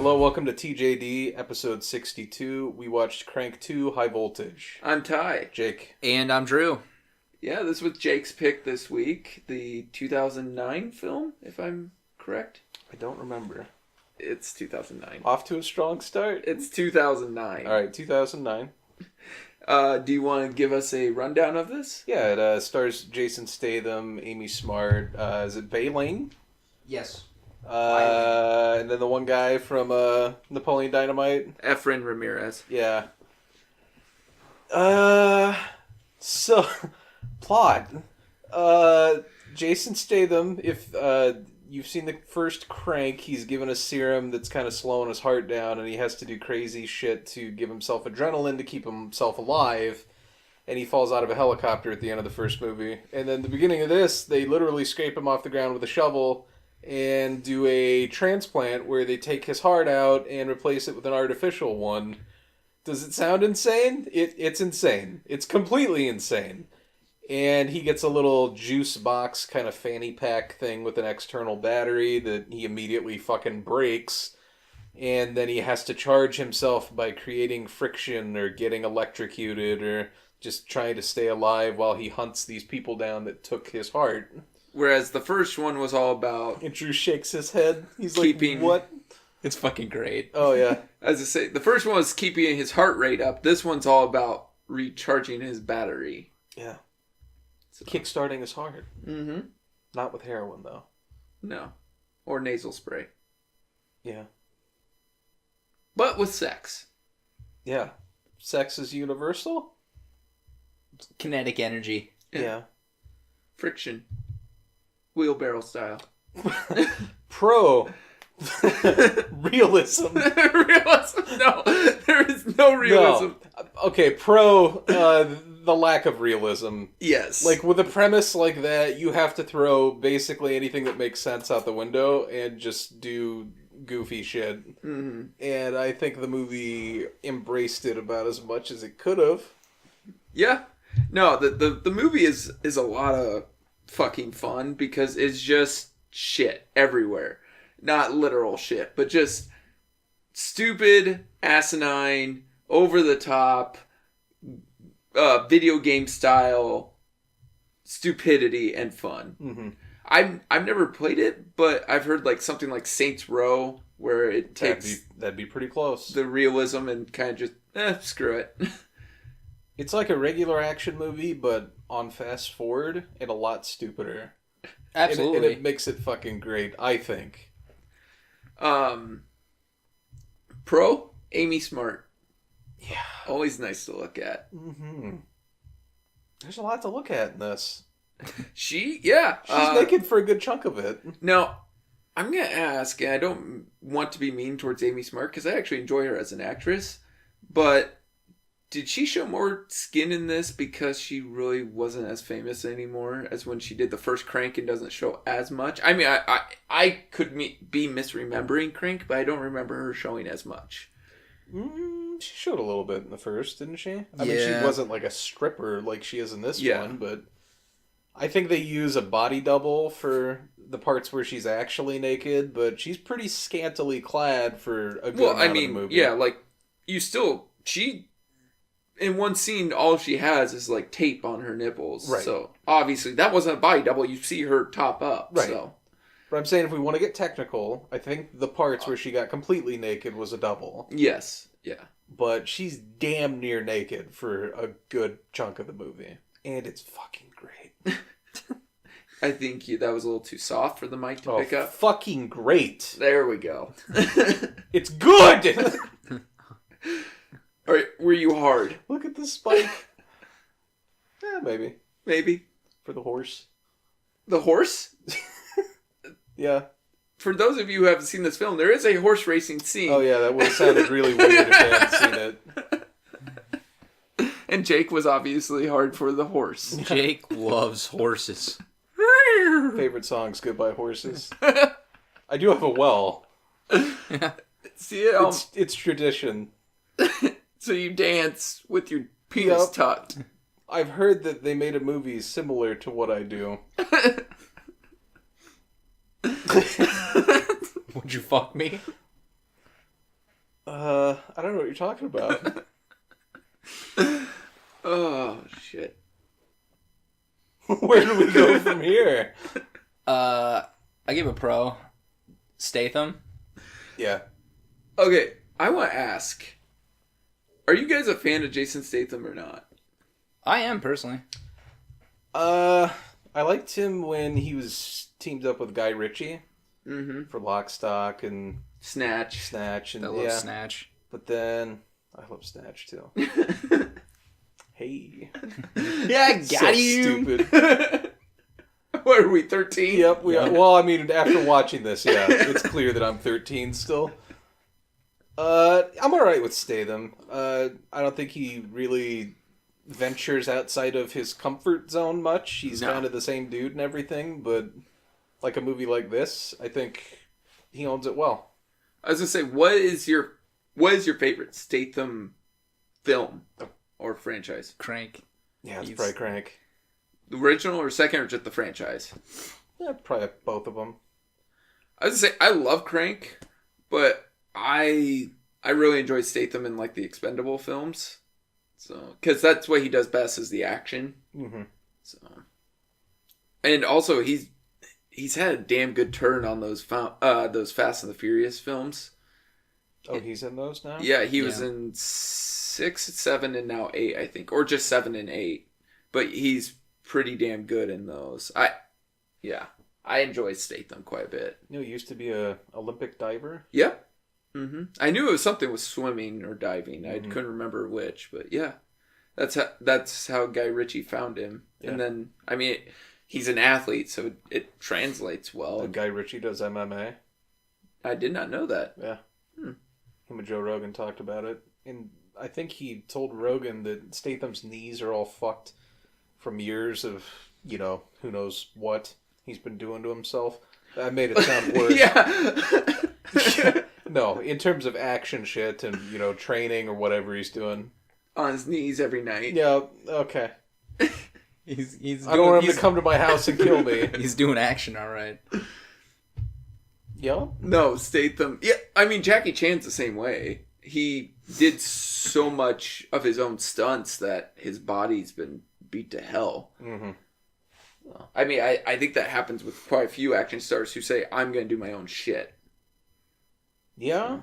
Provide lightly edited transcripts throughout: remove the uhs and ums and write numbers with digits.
Hello, welcome to TJD, episode 62. We watched Crank 2, High Voltage. I'm Ty. Jake. And I'm Drew. Yeah, this was Jake's pick this week. The 2009 film, if I'm correct. I don't remember. It's 2009. Off to a strong start. It's 2009. Alright, 2009. Do you want to give us a rundown of this? Yeah, it stars Jason Statham, Amy Smart. Is it Baylane? Yes. And then the one guy from Napoleon Dynamite. Efren Ramirez. Yeah. So, plot. Jason Statham, if you've seen the first Crank, he's given a serum that's kind of slowing his heart down, and he has to do crazy shit to give himself adrenaline to keep himself alive, and he falls out of a helicopter at the end of the first movie. And then the beginning of this, they literally scrape him off the ground with a shovel and do a transplant where they take his heart out and replace it with an artificial one. Does it sound insane? It's insane. It's completely insane. And he gets a little juice box kind of fanny pack thing with an external battery that he immediately fucking breaks. And then he has to charge himself by creating friction or getting electrocuted or just trying to stay alive while he hunts these people down that took his heart. Whereas the first one was all about... And Drew shakes his head. He's keeping... like, what? It's fucking great. Oh, yeah. As I say, the first one was keeping his heart rate up. This one's all about recharging his battery. Yeah. Kickstarting his heart. Mm-hmm. Not with heroin, though. No. Or nasal spray. Yeah. But with sex. Yeah. Sex is universal? Kinetic energy. Yeah. Friction. Wheelbarrow style. Pro. Realism. Realism. No. There is no realism. No. Okay, pro the lack of realism. Yes. Like, with a premise like that, you have to throw basically anything that makes sense out the window and just do goofy shit. Mm-hmm. And I think the movie embraced it about as much as it could have. Yeah. No, the movie is a lot of fucking fun because it's just shit everywhere. Not literal shit, but just stupid, asinine, over the top, video game style stupidity and fun. Mm-hmm. I've never played it, but I've heard like something like Saints Row where it takes that'd be pretty close. the realism and kind of just screw it. It's like a regular action movie, but on fast forward and a lot stupider. Absolutely. And it makes it fucking great, I think. Pro, Amy Smart. Yeah. Always nice to look at. Mm-hmm. There's a lot to look at in this. She's She's naked for a good chunk of it. Now, I'm going to ask, and I don't want to be mean towards Amy Smart, because I actually enjoy her as an actress, but did she show more skin in this because she really wasn't as famous anymore as when she did the first Crank and doesn't show as much? I mean, I could be misremembering Crank, but I don't remember her showing as much. She showed a little bit in the first, didn't she? I mean, Yeah. she wasn't like a stripper like she is in this one, but I think they use a body double for the parts where she's actually naked, but she's pretty scantily clad for a good amount of the movie. Yeah, like, in one scene, all she has is, like, tape on her nipples. Right. So, obviously, that wasn't a body double. You see her top up. Right. So. But I'm saying if we want to get technical, I think the parts where she got completely naked was a double. Yes. Yeah. But she's damn near naked for a good chunk of the movie. And it's fucking great. I think that was a little too soft for the mic to pick up. Fucking great. There we go. It's good! All right, were you hard? Look at the spike. Yeah, maybe. Maybe. For the horse. The horse? Yeah. For those of you who haven't seen this film, there is a horse racing scene. Oh yeah, that would have sounded really weird if I hadn't seen it. And Jake was obviously hard for the horse. Jake loves horses. Favorite songs, Goodbye Horses. I do have a well. See it? It's tradition. So you dance with your penis tucked. I've heard that they made a movie similar to what I do. Would you fuck me? I don't know what you're talking about. Oh shit. Where do we go from here? I give a pro. Statham. Yeah. Okay, I want to ask: are you guys a fan of Jason Statham or not? I am personally. I liked him when he was teamed up with Guy Ritchie Mm-hmm. for Lock, Stock, and Snatch. Snatch, and I love Snatch. But then I love Snatch too. Hey. Yeah, I got So you. stupid. What are we, 13? Yep, we are. Well, I mean, after watching this, yeah, it's clear that I'm 13 still. I'm alright with Statham. I don't think he really ventures outside of his comfort zone much. He's No. kind of the same dude and everything, but like a movie like this, I think he owns it well. I was gonna say, what is your favorite Statham film or franchise? Crank. Yeah, it's He's- probably Crank. The original or second or just the franchise? Yeah, probably both of them. I was gonna say I love Crank, but I really enjoy Statham in like the Expendable films. So, because that's what he does best is the action. Mm-hmm. So, and also he's had a damn good turn on those Fast and the Furious films. Oh, he's in those now? Yeah, he was Yeah. in 6, 7, and now 8, I think, or just 7 and 8. But he's pretty damn good in those. I enjoy Statham quite a bit. You know, he used to be a Olympic diver. Yep. I knew it was something with swimming or diving. I Mhm. couldn't remember which, but yeah, that's how Guy Ritchie found him. Yeah. And then I mean, he's an athlete, so it translates well. Guy Ritchie does MMA. I did not know that. Yeah. Him and Joe Rogan talked about it. And I think he told Rogan that Statham's knees are all fucked from years of, who knows what he's been doing to himself. That made it sound worse. Yeah. No, in terms of action shit and, training or whatever he's doing. On his knees every night. Yeah, okay. He's I don't want him to come to my house and kill me. He's doing action, all right. Yeah? No, Statham. Yeah, I mean, Jackie Chan's the same way. He did so much of his own stunts that his body's been beat to hell. Mm-hmm. I mean, I think that happens with quite a few action stars who say, I'm going to do my own shit. Yeah?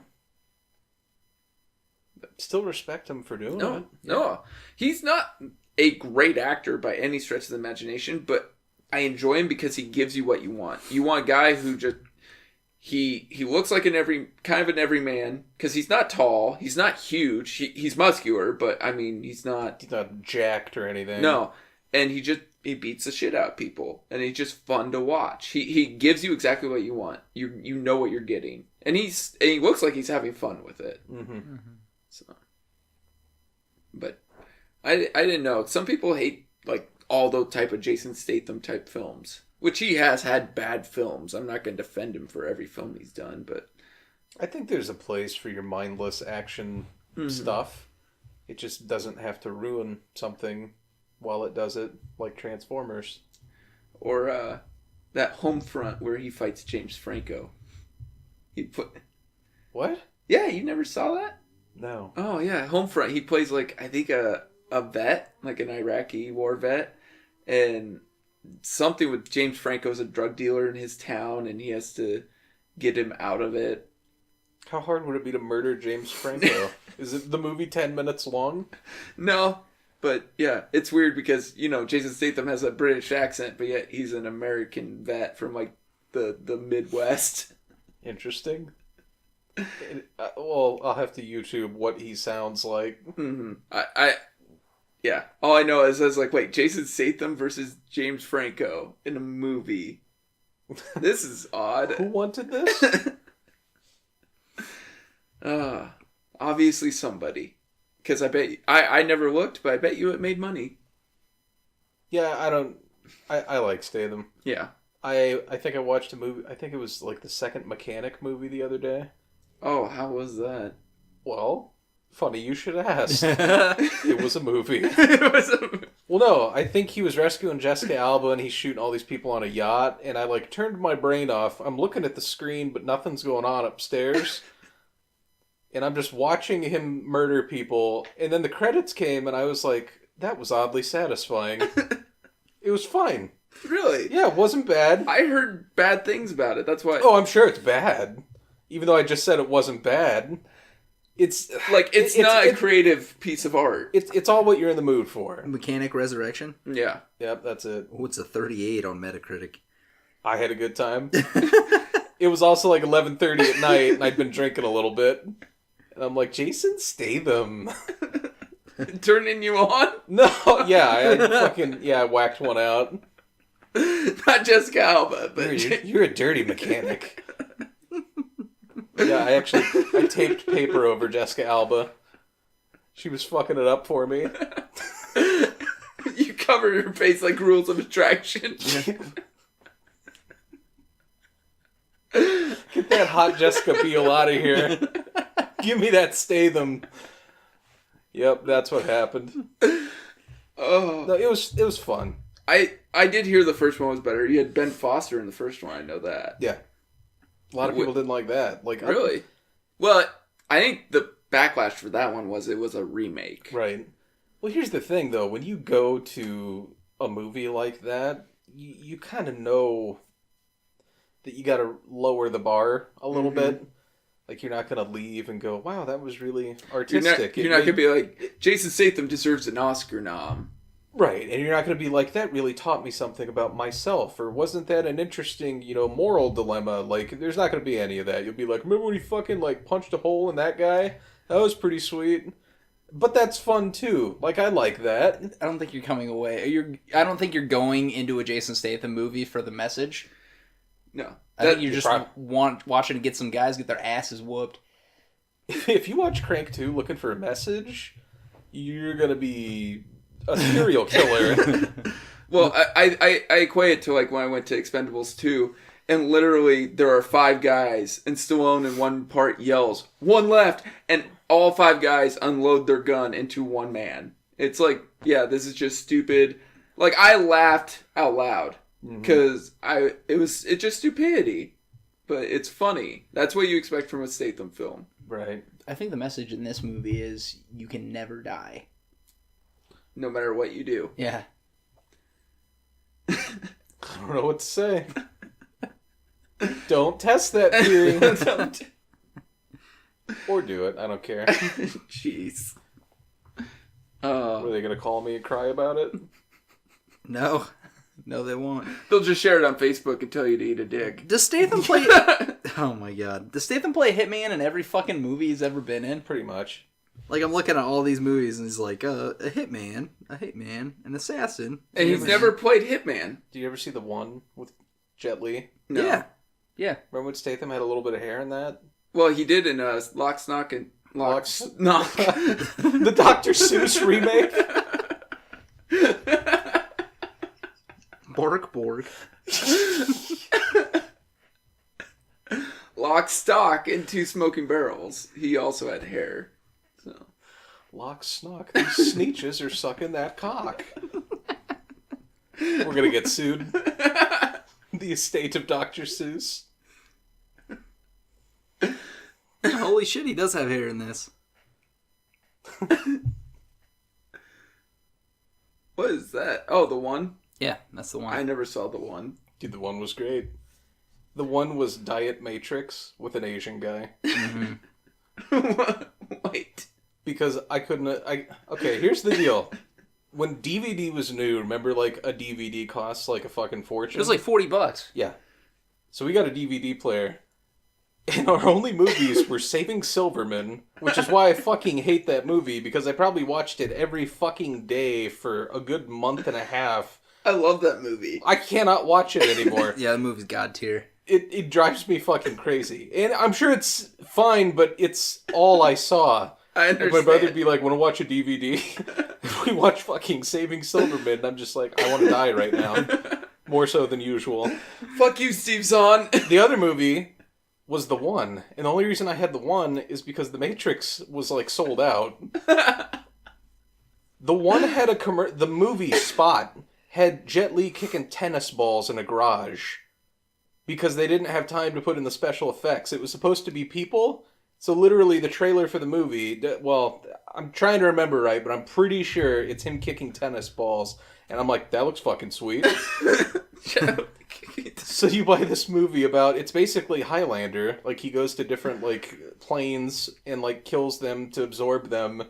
Still respect him for doing it. No. He's not a great actor by any stretch of the imagination, but I enjoy him because he gives you what you want. You want a guy who just... He looks like an everyman because he's not tall, he's not huge, he's muscular, but I mean he's not jacked or anything. No, and he beats the shit out of people, and he's just fun to watch. He gives you exactly what you want. You know what you're getting, and he looks like he's having fun with it. Mm-hmm. So, but I didn't know. Some people hate like all those type of Jason Statham type films. Which he has had bad films. I'm not going to defend him for every film he's done, but... I think there's a place for your mindless action stuff. It just doesn't have to ruin something while it does it, like Transformers. Or that Homefront where he fights James Franco. What? Yeah, you never saw that? No. Oh, yeah, Homefront. He plays, like, I think a vet, like an Iraqi war vet, and... something with James Franco's a drug dealer in his town, and he has to get him out of it. How hard would it be to murder James Franco? Is it the movie 10 minutes long? No, but yeah, it's weird because, Jason Statham has a British accent, but yet he's an American vet from, like, the Midwest. Interesting. Well, I'll have to YouTube what he sounds like. Mm-hmm. Yeah, all I know is I was like, wait, Jason Statham versus James Franco in a movie. This is odd. Who wanted this? Obviously somebody. Because I bet I never looked, but I bet you it made money. Yeah, I like Statham. Yeah. I think I watched a movie, I think it was like the second Mechanic movie the other day. Oh, how was that? Well, funny you should ask. It was a movie. It was Well, no, I think he was rescuing Jessica Alba and he's shooting all these people on a yacht, and I turned my brain off. I'm looking at the screen, but nothing's going on upstairs. and I'm just watching him murder people, and then the credits came, and I was like, that was oddly satisfying. It was fine. Really? Yeah, it wasn't bad. I heard bad things about it. That's why. Oh, I'm sure it's bad. Even though I just said it wasn't bad. It's not a creative piece of art. It's all what you're in the mood for. Mechanic Resurrection. Yeah. Yep, that's it. Oh, it's a 38 on Metacritic. I had a good time. It was also like 11:30 at night, and I'd been drinking a little bit. And I'm like, Jason Statham. Turning you on? No, yeah, I whacked one out. Not Jessica Alba, but You're a dirty mechanic. Yeah, I taped paper over Jessica Alba. She was fucking it up for me. You covered her face like Rules of Attraction. Get that hot Jessica Biel out of here. Give me that Statham. Yep, that's what happened. Oh, No, it was fun. I did hear the first one was better. You had Ben Foster in the first one. I know that. Yeah, a lot of people didn't like that. Like, Really? Well, I think the backlash for that one was it was a remake. Right. Well, here's the thing, though. When you go to a movie like that, you kind of know that you got to lower the bar a little bit. Like, you're not going to leave and go, wow, that was really artistic. You're not going to be like, Jason Statham deserves an Oscar nom. Right, and you're not going to be like, that really taught me something about myself, or wasn't that an interesting, moral dilemma? Like, there's not going to be any of that. You'll be like, remember when he fucking, punched a hole in that guy? That was pretty sweet. But that's fun, too. Like, I like that. I don't think you're coming away. I don't think you're going into a Jason Statham movie for the message. No. I think you just watching to get some guys get their asses whooped. If you watch Crank 2 looking for a message, you're going to be a serial killer. Well, I equate it to like when I went to Expendables 2, and literally there are 5 guys, and Stallone in one part yells, "One left," and all 5 guys unload their gun into one man. It's like, yeah, this is just stupid. Like, I laughed out loud because it's just stupidity, but it's funny. That's what you expect from a Statham film. Right. I think the message in this movie is you can never die. No matter what you do. Yeah. I don't know what to say. Don't test that theory. Or do it. I don't care. Jeez. Are they going to call me and cry about it? No. No, they won't. They'll just share it on Facebook and tell you to eat a dick. Does Statham play... Oh my god. Does Statham play Hitman in every fucking movie he's ever been in? Pretty much. Like, I'm looking at all these movies, and he's like, a hitman, an assassin. And he's never played Hitman. Did you ever see the one with Jet Li? No. Yeah. Remember when Statham had a little bit of hair in that? Well, he did in Lock, Stock, and Knock. The Dr. Seuss remake? Bork. Lock, Stock, and 2 Smoking Barrels. He also had hair. So. Lock, Snock. These sneeches are sucking that cock. We're going to get sued. The estate of Dr. Seuss. Holy shit, he does have hair in this. What is that? Oh, the one? Yeah, that's the one. I never saw the one. Dude, the one was great. The one was Diet Matrix with an Asian guy. Wait. Because I couldn't... Okay, here's the deal. When DVD was new, remember, like, a DVD costs, like, a fucking fortune? It was like $40. Yeah. So we got a DVD player. And our only movies were Saving Silverman, which is why I fucking hate that movie, because I probably watched it every fucking day for a good month and a half. I love that movie. I cannot watch it anymore. Yeah, the movie's god tier. It drives me fucking crazy. And I'm sure it's fine, but it's all I saw. I understand. My brother'd be like, want to watch a DVD? We watch fucking Saving Silverman, and I'm just like, I want to die right now. More so than usual. Fuck you, Steve Zahn. The other movie was The One. And the only reason I had The One is because The Matrix was, like, sold out. The One had the movie Spot had Jet Li kicking tennis balls in a garage. Because they didn't have time to put in the special effects. It was supposed to be people, So literally, the trailer for the movie. Well, I'm trying to remember right, but I'm pretty sure it's him kicking tennis balls, and I'm like, that looks fucking sweet. So you buy this movie about it's basically Highlander. Like he goes to different like planes and like kills them to absorb them,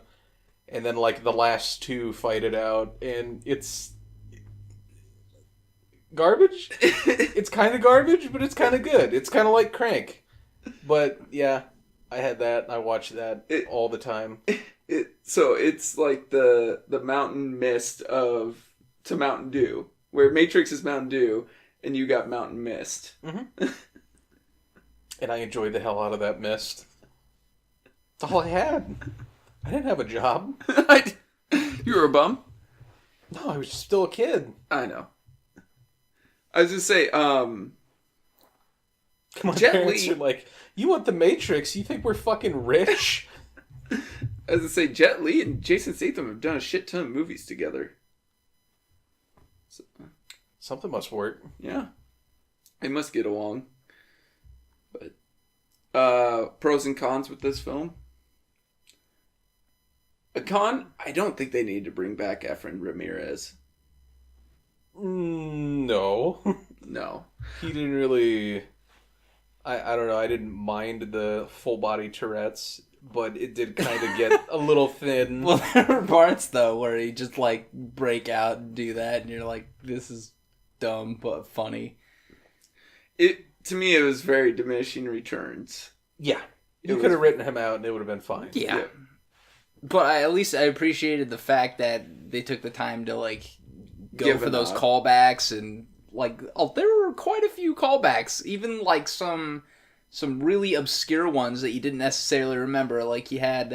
and then like the last two fight it out, and it's garbage. It's kind of garbage, but it's kind of good. It's kind of like Crank, but yeah, I had that. I watched that all the time. So it's like the Mountain Mist to Mountain Dew, where Matrix is Mountain Dew, and you got Mountain Mist. Mm-hmm. And I enjoyed the hell out of that mist. That's all I had. I didn't have a job. You were a bum? No, I was still a kid. I know. I was just say, My Jet parents Li. are like, you want the Matrix? You think we're fucking rich? I was gonna say, Jet Li and Jason Statham have done a shit ton of movies together. So, Something must work. yeah, they must get along. But pros and cons with this film. A con, I don't think they need to bring back Efren Ramirez. No. No. He didn't really... I don't know, I didn't mind the full body Tourette's, but it did kind of get a little thin. Well, there were parts, though, where he just, like, break out and do that, and you're like, this is dumb but funny. To me, it was very diminishing returns. Yeah. You could have written him out and it would have been fine. Yeah. But at least I appreciated the fact that they took the time to, like, go for those callbacks and, like, there were quite a few callbacks. Even, like, some really obscure ones that you didn't necessarily remember. Like, you had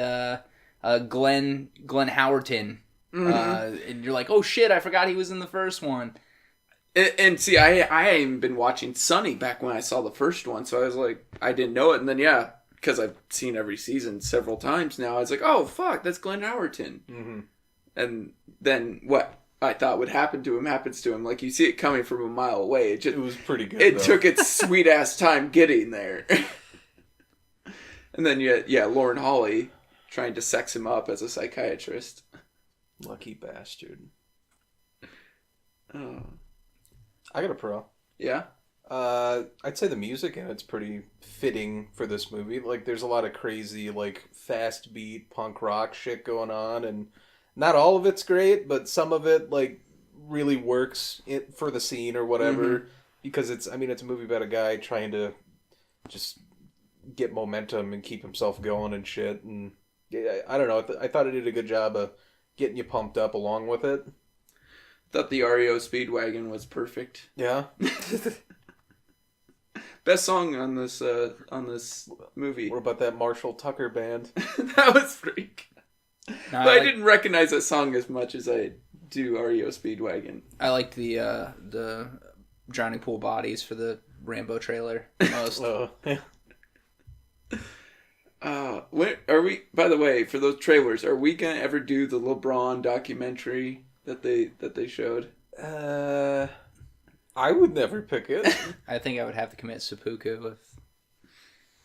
Glenn Howerton. Mm-hmm. And you're like, oh, shit, I forgot he was in the first one. And see, I hadn't been watching Sunny back when I saw the first one, so I was like, I didn't know it. And then, yeah, because I've seen every season several times now, I was like, oh, fuck, that's Glenn Howerton. Mm-hmm. And then what I thought would happen to him happens to him. Like, you see it coming from a mile away. It was pretty good, It took its sweet-ass time getting there. And then, yeah, Lauren Holly trying to sex him up as a psychiatrist. Lucky bastard. Oh. I got a pro. Yeah? I'd say the music in it's pretty fitting for this movie. Like, there's a lot of crazy, like, fast beat punk rock shit going on, and not all of it's great, but some of it, like, really works for the scene or whatever. Mm-hmm. Because it's a movie about a guy trying to just get momentum and keep himself going and shit. And yeah, I don't know. I thought it did a good job of getting you pumped up along with it. Thought the REO Speedwagon was perfect. Yeah. Best song on this movie. What about that Marshall Tucker band? That was freak. But I didn't recognize that song as much as I do REO Speedwagon. I liked the Drowning Pool Bodies for the Rambo trailer the most. When are we? By the way, for those trailers, are we gonna ever do the LeBron documentary that they showed? I would never pick it. I think I would have to commit seppuku if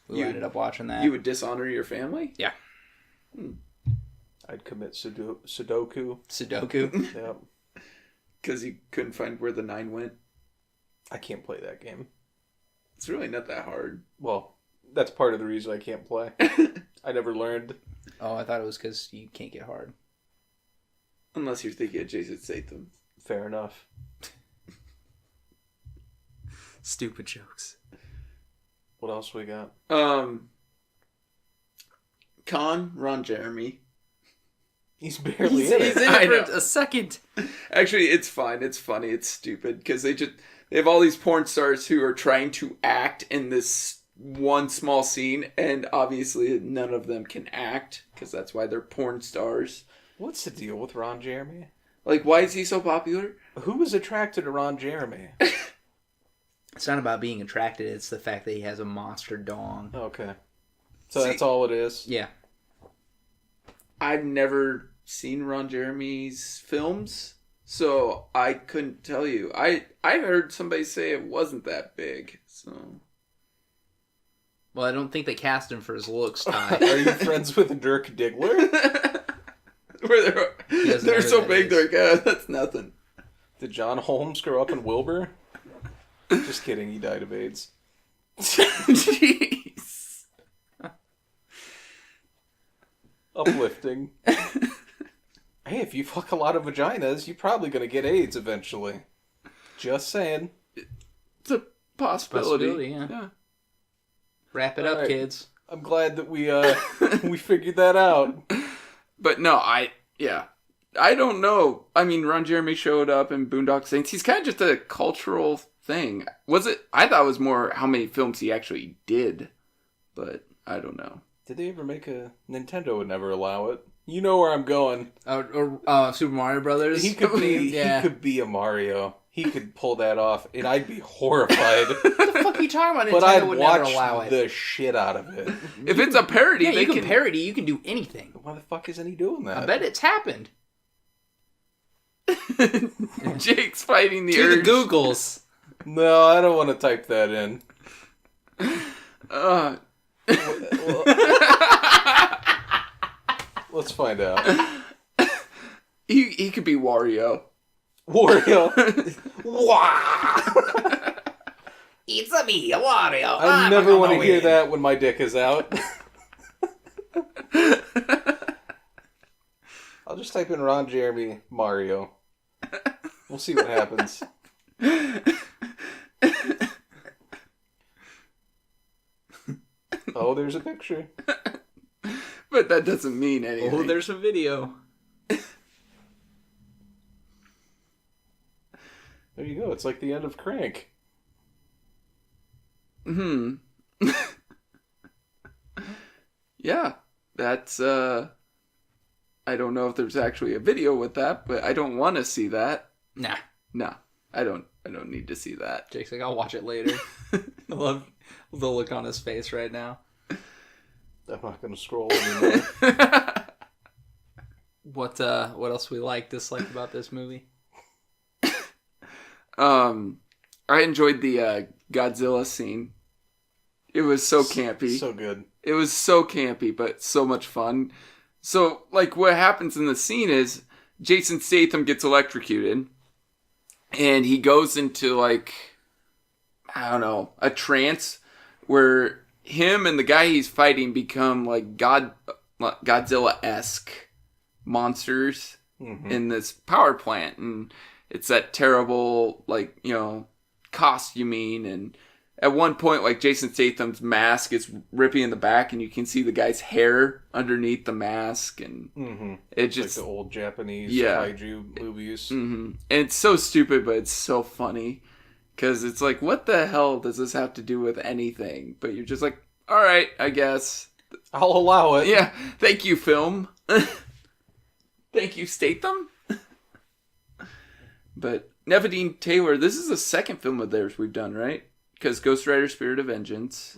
we ended up watching that. You would dishonor your family? Yeah. I'd commit Sudoku. Sudoku? Yep. Because you couldn't find where the 9 went? I can't play that game. It's really not that hard. Well, that's part of the reason I can't play. I never learned. Oh, I thought it was because you can't get hard. Unless you're thinking of Jason Statham. Fair enough. Stupid jokes. What else we got? Ron Jeremy. He's barely he's in in it. it for a second. Actually, it's fine. It's funny. It's stupid because they have all these porn stars who are trying to act in this one small scene, and obviously none of them can act because that's why they're porn stars. What's the deal with Ron Jeremy? Like, why is he so popular? Who was attracted to Ron Jeremy? It's not about being attracted. It's the fact that he has a monster dong. Okay. So that's all it is? Yeah. I've never seen Ron Jeremy's films, so I couldn't tell you. I heard somebody say it wasn't that big, so... Well, I don't think they cast him for his looks, Ty. Are you friends with Dirk Diggler? Where they're so big, they're like, that's nothing. Did John Holmes grow up in Wilbur? Just kidding, he died of AIDS. Jeez. Uplifting. Hey, if you fuck a lot of vaginas, you're probably gonna get AIDS eventually. Just saying. It's a possibility. Yeah. Wrap it up, kids. I'm glad that we we figured that out. But no, I don't know. I mean, Ron Jeremy showed up in Boondock Saints. He's kind of just a cultural thing. Was it? I thought it was more how many films he actually did. But I don't know. Did they ever make a... Nintendo would never allow it. You know where I'm going. Super Mario Brothers? He could be he could be a Mario. He could pull that off, and I'd be horrified. What the fuck are you talking about? Nintendo But I'd would watch never allow it. the shit out of it. If it's a parody, Yeah, they you can parody. You can do anything. Why the fuck isn't he doing that? I bet it's happened. Jake's fighting the To urge. the Googles. No, I don't want to type that in. Let's find out. He could be Wario. Wario. Wow. It's a me, a Wario. I never want to hear that when my dick is out. I'll just type in Ron Jeremy Mario. We'll see what happens. Oh, there's a picture. But that doesn't mean anything. Oh, there's a video. There you go. It's like the end of Crank. Yeah, that's I don't know if there's actually a video with that, but I don't want to see that. Nah. No, I don't need to see that. Jake's like, I'll watch it later. I love the look on his face right now. I'm not going to scroll anymore. What else we dislike about this movie? I enjoyed the Godzilla scene. It was so campy. So good. It was so campy, but so much fun. So, like, what happens in the scene is Jason Statham gets electrocuted, and he goes into, like, I don't know, a trance where him and the guy he's fighting become, like, Godzilla-esque monsters in this power plant. And it's that terrible, like, you know, costuming. And at one point, like, Jason Statham's mask is ripping in the back, and you can see the guy's hair underneath the mask. And it just... like the old Japanese kaiju movies. And it's so stupid, but it's so funny. Because it's like, what the hell does this have to do with anything? But you're just like, all right, I guess. I'll allow it. Yeah, thank you, film. Thank you, Statham. But Nevedine Taylor, this is the second film of theirs we've done, right? Because Ghost Rider Spirit of Vengeance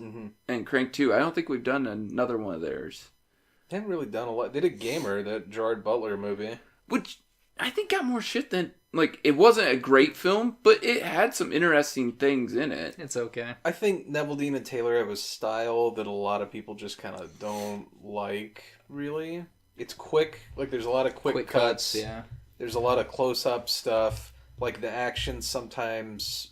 and Crank 2. I don't think we've done another one of theirs. They haven't really done a lot. They did Gamer, that Gerard Butler movie. Which I think got more shit than... Like, it wasn't a great film, but it had some interesting things in it. It's okay. I think Nevedine and Taylor have a style that a lot of people just kind of don't like, really. It's quick. Like, there's a lot of quick cuts. Yeah. There's a lot of close-up stuff. Like, the action sometimes...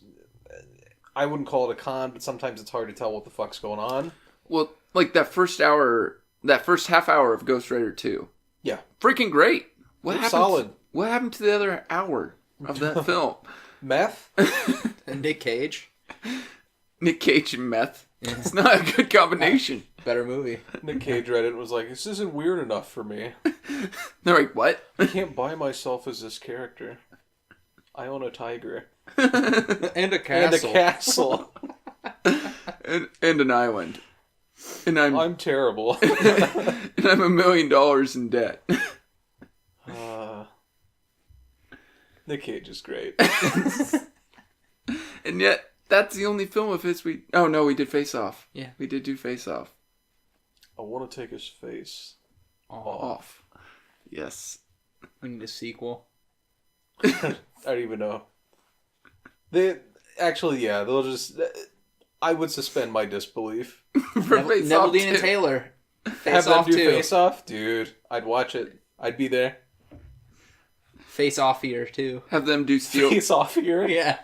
I wouldn't call it a con, but sometimes it's hard to tell what the fuck's going on. Well, like, that first half hour of Ghost Rider 2. Yeah. Freaking great. What happened? Solid. What happened to the other hour of that film? Meth? And Nick Cage. Nick Cage and meth. Yeah. It's not a good combination. Better movie. Nick Cage read it and was like, this isn't weird enough for me. They're like, what? I can't buy myself as this character. I own a tiger. And a castle. And a castle. and an island. And I'm terrible. And I'm $1 million in debt. Nick Cage is great. And yet, that's the only film of his we... Oh, no, we did Face Off. Yeah. We did do Face Off. I want to take his face off. Yes. We need a sequel. I don't even know. They'll just... I would suspend my disbelief. For Face Off Neville Dean and 2. Taylor. Have Face them Off do 2. Face Off? Dude, I'd watch it. I'd be there. Face Off here too. Have them do Steel... Face Off here? Yeah.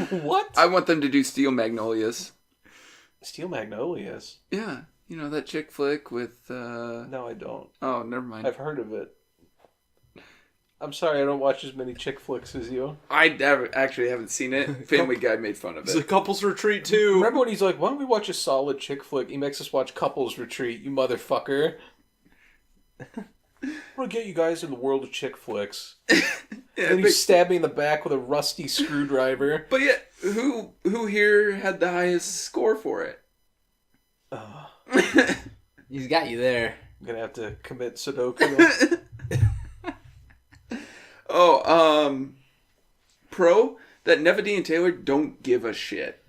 What? I want them to do Steel Magnolias. Steel Magnolias? Yeah. You know, that chick flick with... No, I don't. Oh, never mind. I've heard of it. I'm sorry, I don't watch as many chick flicks as you. Actually haven't seen it. Family Guy made fun of It's a it. couple's retreat too. Remember when he's like, why don't we watch a solid chick flick? He makes us watch Couples Retreat, you motherfucker. I'm gonna get you guys in the world of chick flicks. Yeah, And you stab me in the back with a rusty screwdriver. but yeah, who here had the highest score for it? He's got you there. I'm gonna have to commit Sudoku. Pro, that Neville and Taylor don't give a shit.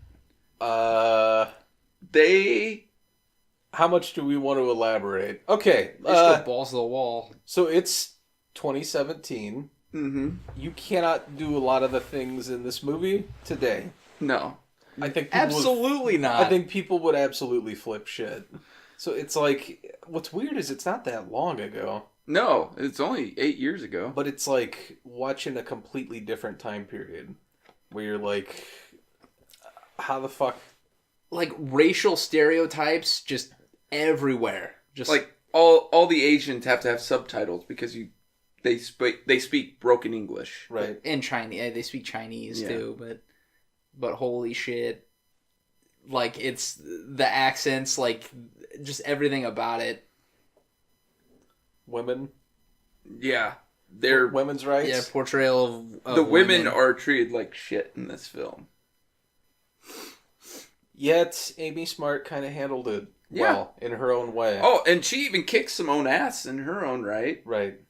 They... How much do we want to elaborate? Okay, They just go balls to the wall. so it's 2017. Mm-hmm. You cannot do a lot of the things in this movie today. No. I think people Absolutely not. I think people would absolutely flip shit. So it's like, what's weird is it's not that long ago, No, it's only 8 years ago. but it's like watching a completely different time period where you're like, how the fuck? Like racial stereotypes just everywhere. Just Like, all the Asians have to have subtitles because they speak broken English. Right. in Chinese, they speak Chinese Yeah. too. But holy shit, like it's the accents, like just everything about it. Women, Yeah. They're... women's rights. Yeah, portrayal of The women are treated like shit in this film. Yet Amy Smart kind of handled it well in her own way. Oh, and she even kicks some own ass in her own right. Right.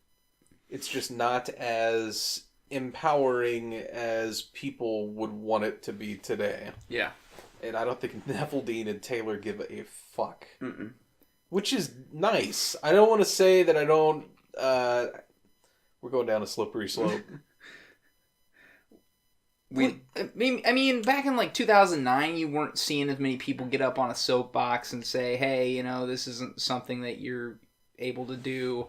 It's just not as empowering as people would want it to be today. Yeah. And I don't think Neville Dean and Taylor give a fuck. Mm-mm. Which is nice. I don't want to say that I don't... we're going down a slippery slope. I mean, back in like 2009, you weren't seeing as many people get up on a soapbox and say, "Hey, you know, this isn't something that you're able to do."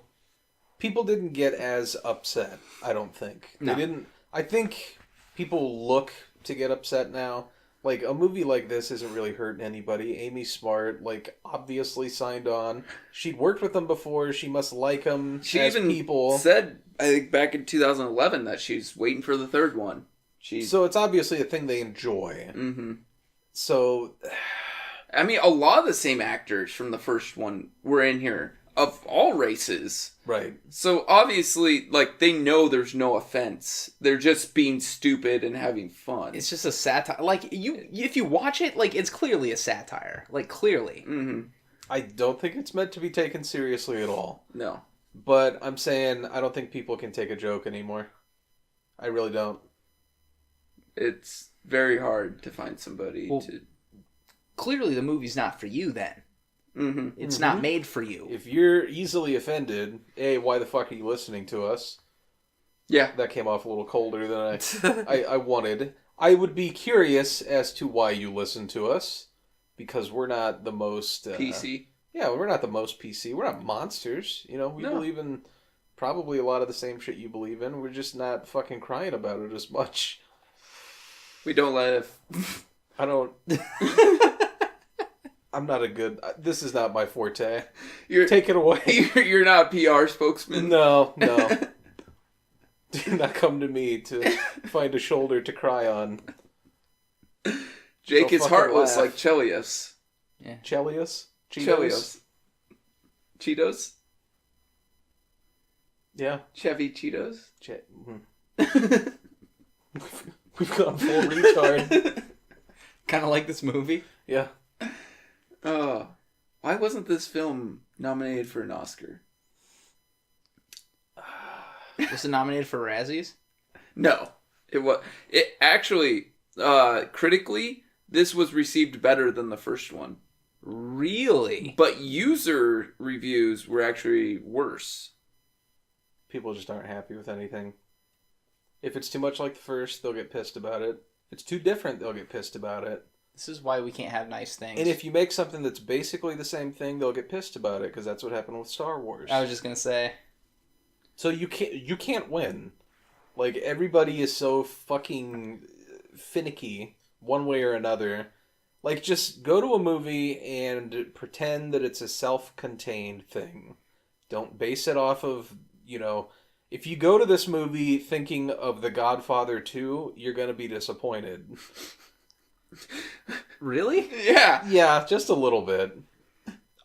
People didn't get as upset, I don't think. No. They didn't... I think people look to get upset now. Like, a movie like this isn't really hurting anybody. Amy Smart, like, obviously signed on. She'd worked with them before. She must like them She as even people. said, I think back in 2011, that she's waiting for the third one. So it's obviously a thing they enjoy. Mm-hmm. So... I mean, a lot of the same actors from the first one were in here, of all races. Right. So obviously, like, they know there's no offense. They're just being stupid and having fun. It's just a satire. Like if you watch it, like it's clearly a satire. Like clearly. Mm-hmm. I don't think it's meant to be taken seriously at all. No. But I'm saying I don't think people can take a joke anymore. I really don't. It's very hard to find somebody to... Clearly, the movie's not for you. Then Mm-hmm. it's not made for you. If you're easily offended, A, why the fuck are you listening to us? Yeah. That came off a little colder than I wanted. I would be curious as to why you listen to us. Because we're not the most... PC. Yeah, we're not the most PC. We're not monsters. You know, we believe in probably a lot of the same shit you believe in. We're just not fucking crying about it as much. We don't let... I don't... I'm not a good... This is not my forte. Take it away. You're not a PR spokesman? No. Do not come to me to find a shoulder to cry on. Jake So is fucking heartless laugh. like Chelios. Yeah. Chelios? Chelios. Cheetos? Yeah. Chevy Cheetos? We've gone full retard. Kind of like this movie. Yeah. Why wasn't this film nominated for an Oscar? Was it nominated for Razzies? No. It was... It actually, critically, this was received better than the first one. Really? But user reviews were actually worse. People just aren't happy with anything. If it's too much like the first, they'll get pissed about it. If it's too different, they'll get pissed about it. This is why we can't have nice things. And if you make something that's basically the same thing, they'll get pissed about it, because that's what happened with Star Wars. I was just gonna say. So you can't win. Like, everybody is so fucking finicky one way or another. Like, just go to a movie and pretend that it's a self-contained thing. Don't base it off of, if you go to this movie thinking of The Godfather 2, you're going to be disappointed. Really? Yeah. Yeah, just a little bit.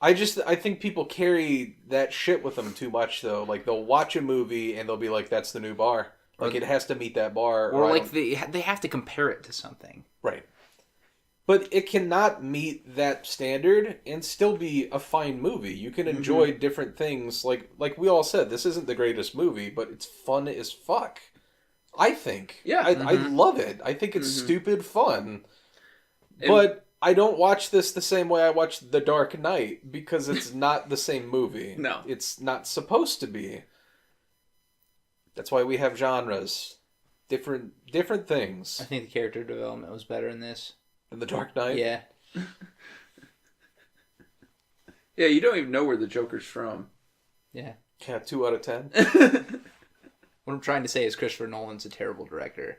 I think people carry that shit with them too much, though. Like, they'll watch a movie and they'll be like, that's the new bar. Like, it has to meet that bar. Or like, they have to compare it to something. Right. But it cannot meet that standard and still be a fine movie. You can enjoy different things. Like we all said, this isn't the greatest movie, but it's fun as fuck. I think. Yeah. I love it. I think it's stupid fun. But I don't watch this the same way I watch The Dark Knight, because it's not the same movie. No. It's not supposed to be. That's why we have genres. Different things. I think the character development was better in this. In The Dark Knight? Yeah. Yeah, you don't even know where the Joker's from. Yeah. Yeah, 2 out of 10. What I'm trying to say is Christopher Nolan's a terrible director.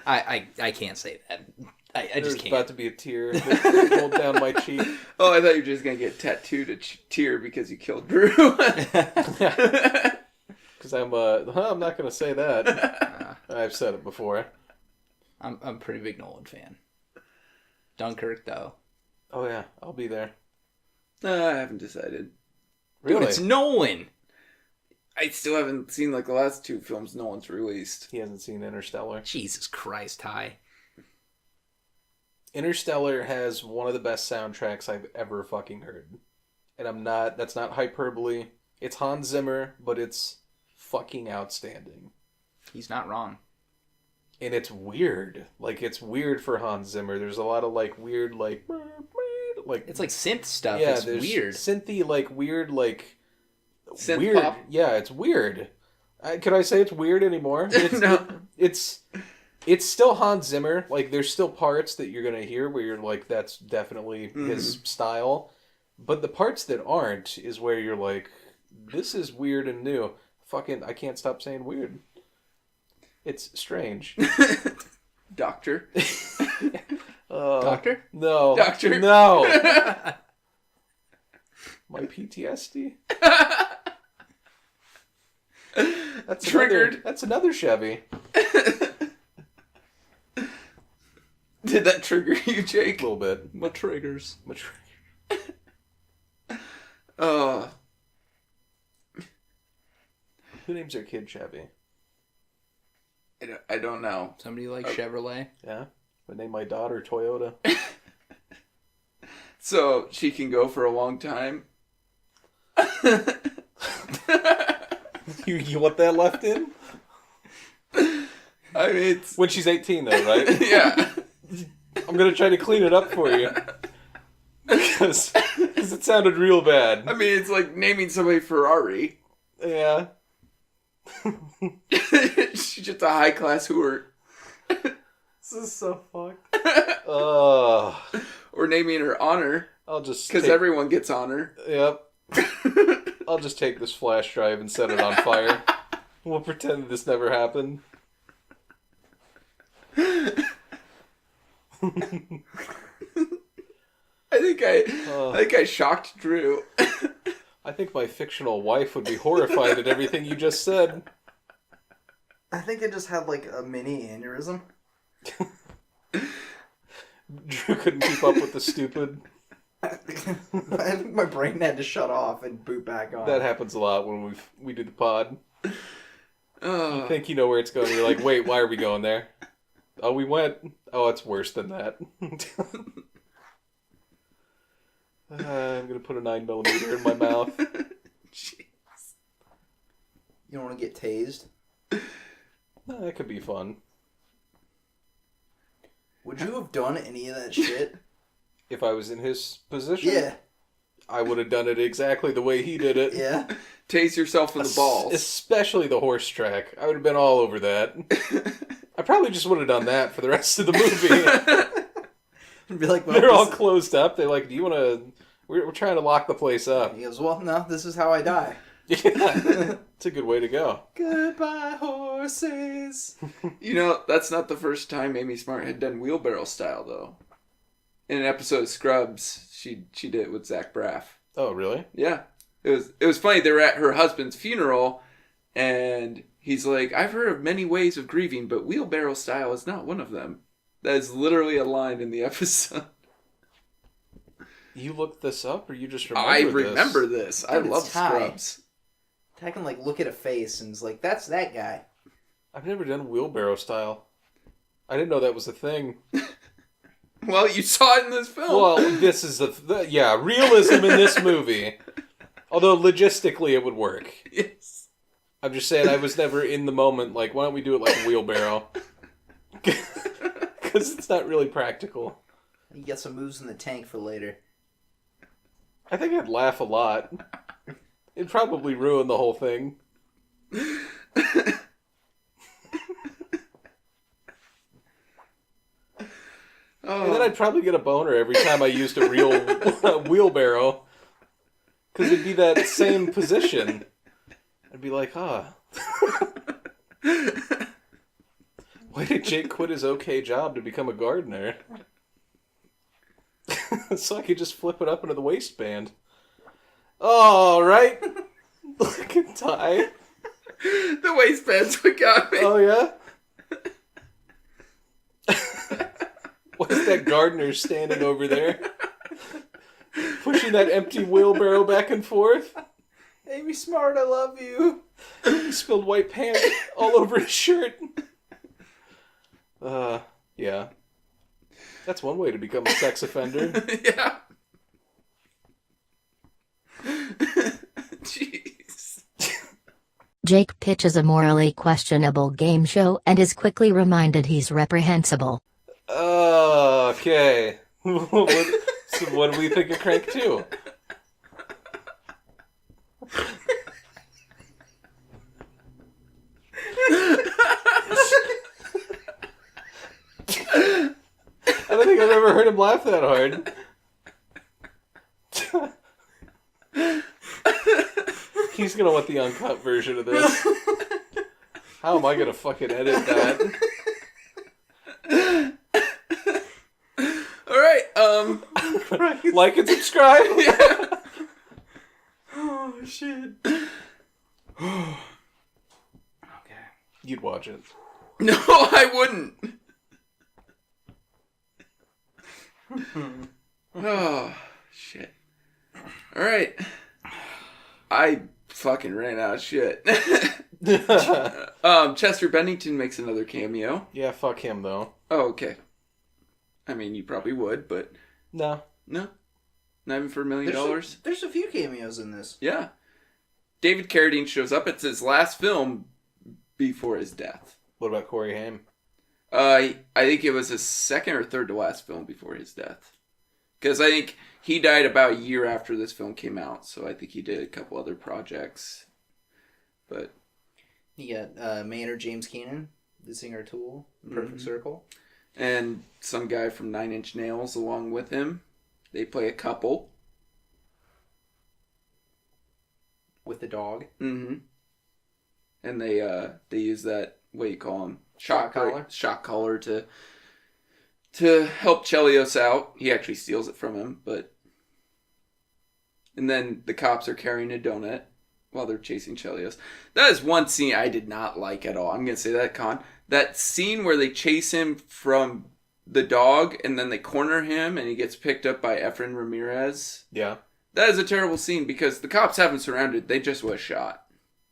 I can't say that. I just can't. There's about to be a tear that rolled down my cheek. Oh, I thought you were just going to get tattooed a tear because you killed Drew. Because I'm not going to say that. I've said it before. I'm a pretty big Nolan fan. Dunkirk, though. Oh, yeah. I'll be there. I haven't decided. Really? Dude, it's Nolan! I still haven't seen the last 2 films Nolan's released. He hasn't seen Interstellar. Jesus Christ, Ty. Interstellar has one of the best soundtracks I've ever fucking heard. And that's not hyperbole. It's Hans Zimmer, but it's fucking outstanding. He's not wrong. And it's weird. Like, it's weird for Hans Zimmer. There's a lot of, weird, It's like synth stuff. Yeah, it's weird. Synthy, weird, Synth weird. pop? Yeah, it's weird. Could I say it's weird anymore? No. It's still Hans Zimmer. Like, there's still parts that you're going to hear where you're like, that's definitely his style. But the parts that aren't is where you're like, this is weird and new. Fucking, I can't stop saying weird. It's strange. Doctor? Doctor? No. Doctor? No. My PTSD. That's Triggered. That's another Chevy. Did that trigger you, Jake? A little bit. My triggers. Who names their kid Chevy? I don't know. Somebody like Chevrolet? Yeah. I named my daughter Toyota. So she can go for a long time. You want that left in? I mean, it's... When she's 18, though, right? Yeah. I'm going to try to clean it up for you. Because it sounded real bad. I mean, it's like naming somebody Ferrari. Yeah. She's just a high-class hooer. This is so fucked. Or naming her Honor. I'll just... Because everyone gets Honor. Yep. I'll just take this flash drive and set it on fire. We'll pretend this never happened. I think I shocked Drew. I think my fictional wife would be horrified at everything you just said. I think I just had a mini aneurysm. Drew couldn't keep up with the stupid. I think my brain had to shut off and boot back on. That happens a lot when we do the pod. You think you know where it's going. You're like, wait, why are we going there? Oh, we went. Oh, it's worse than that. I'm going to put a 9mm in my mouth. Jeez. You don't want to get tased? That could be fun. Would you have done any of that shit? If I was in his position? Yeah. I would have done it exactly the way he did it. Yeah. Tase yourself in the balls. Especially the horse track. I would have been all over that. I probably just would have done that for the rest of the movie. Be like, well, They're all closed up. They're like, do you want to... We're trying to lock the place up. He goes, well, no, this is how I die. Yeah, it's a good way to go. Goodbye, horses. That's not the first time Amy Smart had done wheelbarrow style, though. In an episode of Scrubs, she did it with Zach Braff. Oh, really? Yeah. It was funny. They were at her husband's funeral, and he's like, I've heard of many ways of grieving, but wheelbarrow style is not one of them. That is literally a line in the episode. You looked this up, or you just remember I this? remember this. I love Scrubs. I can, look at a face and it's like, that's that guy. I've never done wheelbarrow style. I didn't know that was a thing. Well, you saw it in this film. Well, this is realism in this movie. Although logistically it would work. Yes. I'm just saying I was never in the moment like, why don't we do it like a wheelbarrow? Because it's not really practical. You get some moves in the tank for later. I think I'd laugh a lot. It'd probably ruin the whole thing. And then I'd probably get a boner every time I used a real wheelbarrow. Because it'd be that same position. I'd be like, Why did Jake quit his okay job to become a gardener? So I could just flip it up into the waistband. All right. Look at Ty. The waistband's what got me. Oh, yeah? What's that gardener standing over there? Pushing that empty wheelbarrow back and forth? Amy Smart, I love you. He spilled white paint all over his shirt. Yeah. That's one way to become a sex offender. Yeah. Jeez. Jake pitches a morally questionable game show and is quickly reminded he's reprehensible. Okay. So what do we think of Crank 2? I don't think I've ever heard him laugh that hard. He's gonna want the uncut version of this. How am I gonna fucking edit that? Alright, Like and subscribe? Yeah. Oh, shit. Okay. You'd watch it. No, I wouldn't. Oh, shit. Alright. I fucking ran out of shit. Chester Bennington makes another cameo. Yeah, fuck him though. Oh, okay. I mean, you probably would, but... No. No? Not even for $1 million? There's a few cameos in this. Yeah. David Carradine shows up. It's his last film before his death. What about Corey Haim? I think it was his second or third to last film before his death. Because I think he died about a year after this film came out. So I think he did a couple other projects. But... You got Maynard James Keenan, the singer of Tool, Perfect Circle. And some guy from Nine Inch Nails along with him. They play a couple. With the dog. Mm-hmm. And they use that, what do you call him? Shock collar. Shock collar to help Chelios out. He actually steals it from him, but... And then the cops are carrying a donut while they're chasing Chelios. That is one scene I did not like at all. I'm going to say that, Con. That scene where they chase him from the dog and then they corner him and he gets picked up by Efren Ramirez. Yeah. That is a terrible scene because the cops have him surrounded. They just would have shot.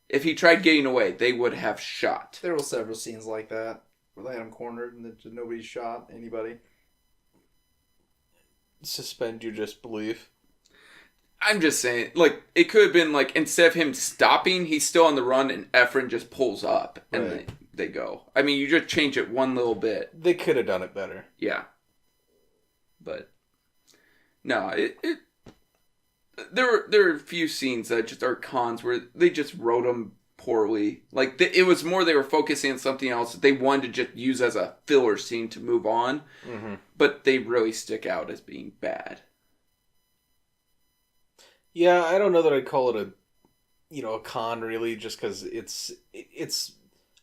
If he tried getting away, they would have shot. There were several scenes like that where they had him cornered and nobody shot anybody. Suspend your disbelief. I'm just saying, like, it could have been, like, instead of him stopping, he's still on the run, and Efren just pulls up, and Right. they go. I mean, you just change it one little bit. They could have done it better. Yeah. But, no, there are a few scenes that just are cons where they just wrote them poorly. Like, it was more they were focusing on something else that they wanted to just use as a filler scene to move on. Mm-hmm. But they really stick out as being bad. Yeah, I don't know that I'd call it a con, really, just because it's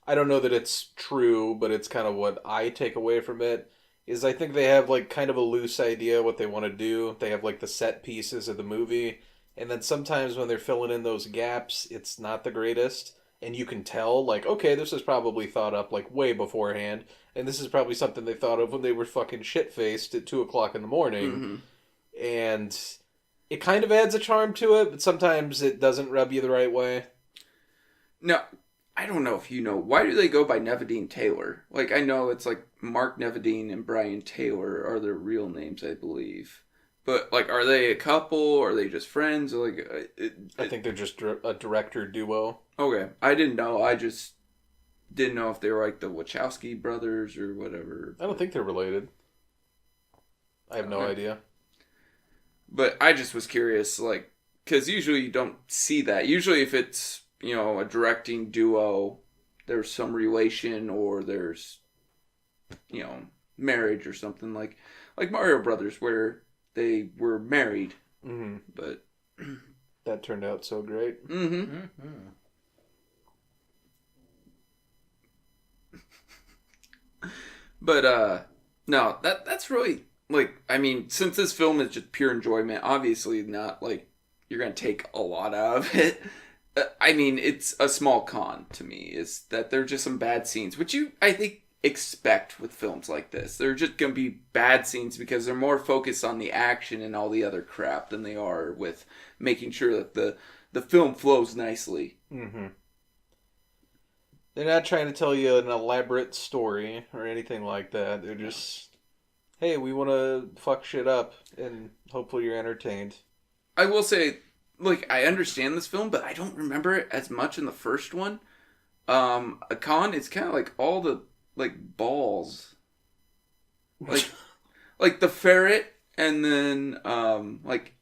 I don't know that it's true, but it's kind of what I take away from it, is I think they have, like, kind of a loose idea what they want to do. They have, like, the set pieces of the movie, and then sometimes when they're filling in those gaps, it's not the greatest, and you can tell, like, okay, this was probably thought up, like, way beforehand, and this is probably something they thought of when they were fucking shit-faced at 2 o'clock in the morning, mm-hmm. And it kind of adds a charm to it, but sometimes it doesn't rub you the right way. No, I don't know if you know. Why do they go by Nevedine Taylor? Like, I know it's like Mark Nevedine and Brian Taylor are their real names, I believe. But, like, are they a couple? Or are they just friends? Or like, I think they're just a director duo. Okay. I didn't know. I just didn't know if they were like the Wachowski brothers or whatever. I don't think they're related. I have no idea. But I just was curious, like, because usually you don't see that. Usually if it's, a directing duo, there's some relation or there's, marriage or something like Mario Brothers where they were married. Mm-hmm. But that turned out so great. Mm-hmm. Mm-hmm. But, no, that's really... Like, I mean, since this film is just pure enjoyment, obviously not, like, you're going to take a lot out of it. I mean, it's a small con to me, is that there are just some bad scenes, which you, I think, expect with films like this. They're just going to be bad scenes because they're more focused on the action and all the other crap than they are with making sure that the film flows nicely. Mm-hmm. They're not trying to tell you an elaborate story or anything like that. They're just... Hey, we want to fuck shit up, and hopefully you're entertained. I will say, like, I understand this film, but I don't remember it as much in the first one. A con is kind of like all the, like, balls. Like the ferret, and then, like,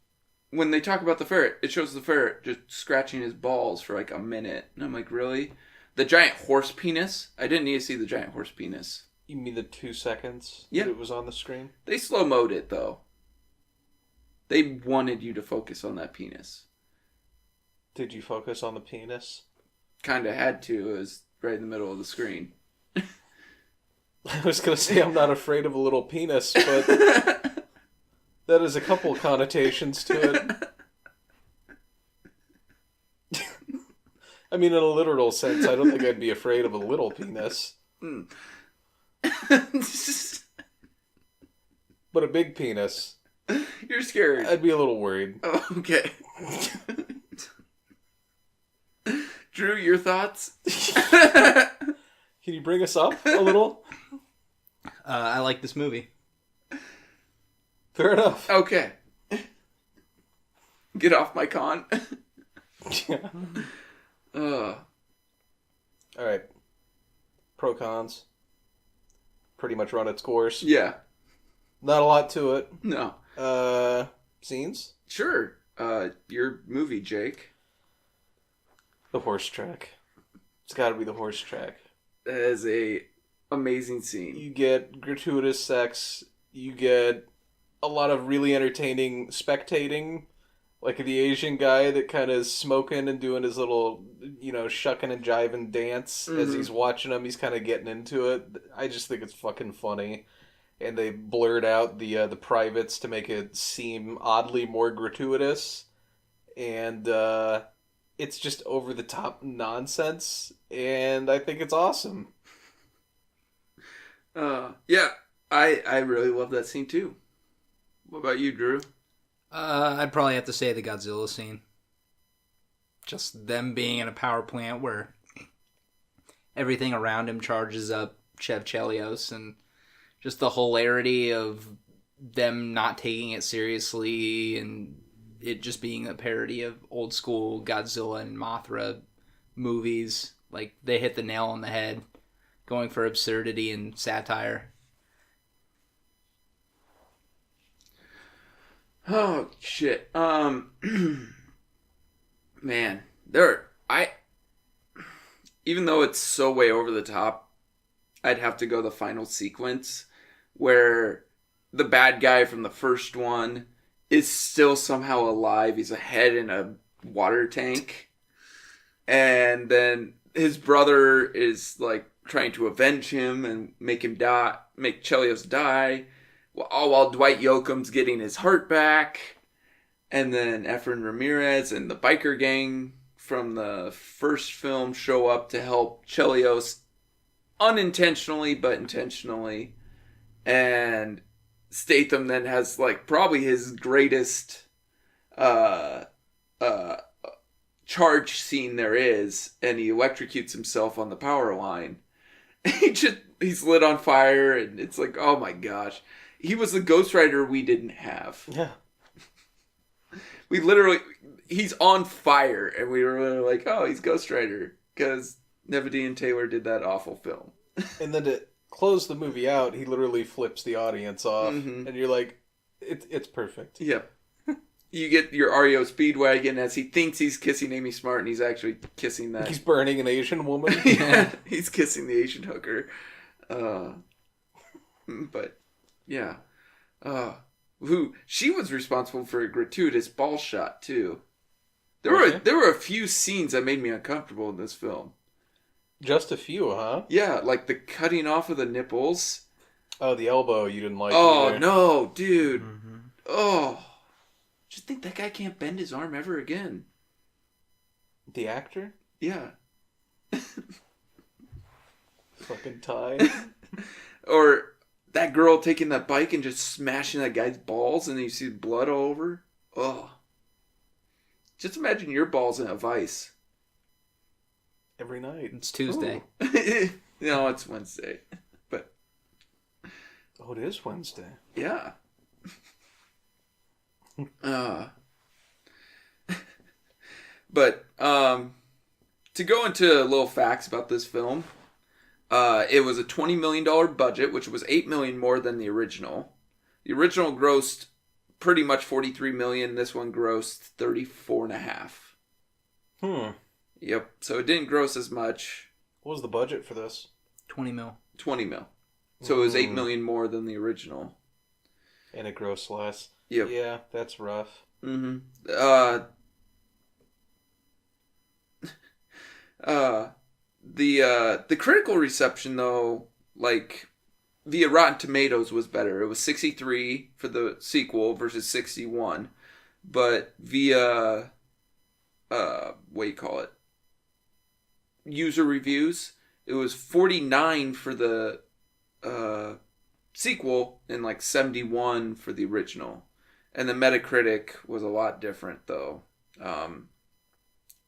when they talk about the ferret, it shows the ferret just scratching his balls for, like, a minute. And I'm like, really? The giant horse penis? I didn't need to see the giant horse penis. You mean the 2 seconds that it was on the screen? They slow-mo'd it, though. They wanted you to focus on that penis. Did you focus on the penis? Kind of had to. It was right in the middle of the screen. I was going to say I'm not afraid of a little penis, but that has a couple connotations to it. I mean, in a literal sense, I don't think I'd be afraid of a little penis. Mm. But a big penis. You're scared. I'd be a little worried. Oh, okay. Drew, your thoughts? Can you bring us up a little? I like this movie. Fair enough. Okay. Get off my con. Yeah. All right. Pro cons. Pretty much run its course. Yeah. Not a lot to it. No. Scenes? Sure. Your movie, Jake. The horse track. It's got to be the horse track. That is a amazing scene. You get gratuitous sex. You get a lot of really entertaining spectating. Like the Asian guy that kind of is smoking and doing his little, shucking and jiving dance as he's watching him. He's kind of getting into it. I just think it's fucking funny. And they blurred out the privates to make it seem oddly more gratuitous. And it's just over-the-top nonsense. And I think it's awesome. Yeah, I really love that scene too. What about you, Drew? I'd probably have to say the Godzilla scene. Just them being in a power plant where everything around him charges up Chev Chelios, and just the hilarity of them not taking it seriously and it just being a parody of old school Godzilla and Mothra movies. Like, they hit the nail on the head, going for absurdity and satire. Oh, shit. Man, even though it's so way over the top, I'd have to go the final sequence where the bad guy from the first one is still somehow alive. He's a head in a water tank. And then his brother is like trying to avenge him and make Chelios die, all while Dwight Yoakam's getting his heart back. And then Efren Ramirez and the biker gang from the first film show up to help Chelios unintentionally but intentionally. And Statham then has like probably his greatest charge scene there is, and he electrocutes himself on the power line. He's lit on fire, and it's like, oh my gosh. He was the Ghost Rider we didn't have. Yeah. He's on fire, and we were really like, oh, he's Ghost Rider, because Nevedean Taylor did that awful film. And then to close the movie out, he literally flips the audience off, and you're like, it's perfect. Yep. You get your REO Speedwagon as he thinks he's kissing Amy Smart, and he's actually kissing that. He's burning an Asian woman. Yeah, he's kissing the Asian hooker. But, yeah. She was responsible for a gratuitous ball shot, too. There were a few scenes that made me uncomfortable in this film. Just a few, huh? Yeah, like the cutting off of the nipples. Oh, the elbow you didn't like either. No, dude. Mm-hmm. Oh. Just think that guy can't bend his arm ever again. The actor? Yeah. Fucking tie. Or that girl taking that bike and just smashing that guy's balls and you see blood all over. Oh. Just imagine your balls in a vice. Every night. It's Tuesday. No, it's Wednesday. But. Oh, it is Wednesday. Yeah. But to go into little facts about this film, it was a $20 million budget, which was $8 million more than the original. The original grossed pretty much $43 million. This one grossed $34.5. Yep. So it didn't gross as much. What was the budget for this? 20 mil. 20 mil. So it was $8 million more than the original. And it grossed less. Yep. Yeah, that's rough. Mm-hmm. The critical reception, though, like, via Rotten Tomatoes was better. It was 63 for the sequel versus 61. But via, what do you call it? User reviews, it was 49 for the sequel and like 71 for the original. And the Metacritic was a lot different, though.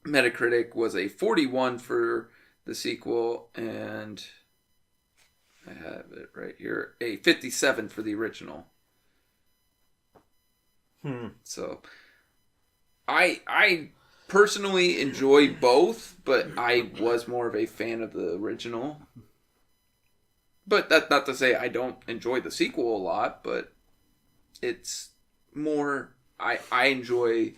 Metacritic was a 41 for the sequel, and I have it right here, a 57 for the original. So, I personally enjoy both, but I was more of a fan of the original. But that's not to say I don't enjoy the sequel a lot, but it's more, I enjoy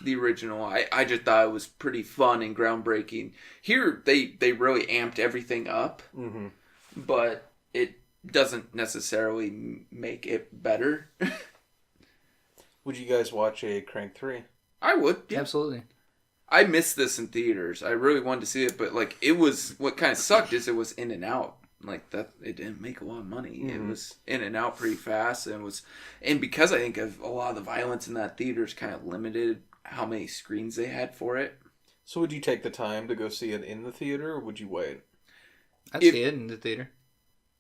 the original. I just thought it was pretty fun and groundbreaking. Here, they really amped everything up, but it doesn't necessarily make it better. Would you guys watch a Crank 3? I would. Yeah. Absolutely. I missed this in theaters. I really wanted to see it, but like it was, what kind of sucked is it was in and out. Like that, it didn't make a lot of money. It was in and out pretty fast, and because I think of a lot of the violence in that theater is kind of limited how many screens they had for it. So would you take the time to go see it in the theater, or would you wait? I'd see it in the theater.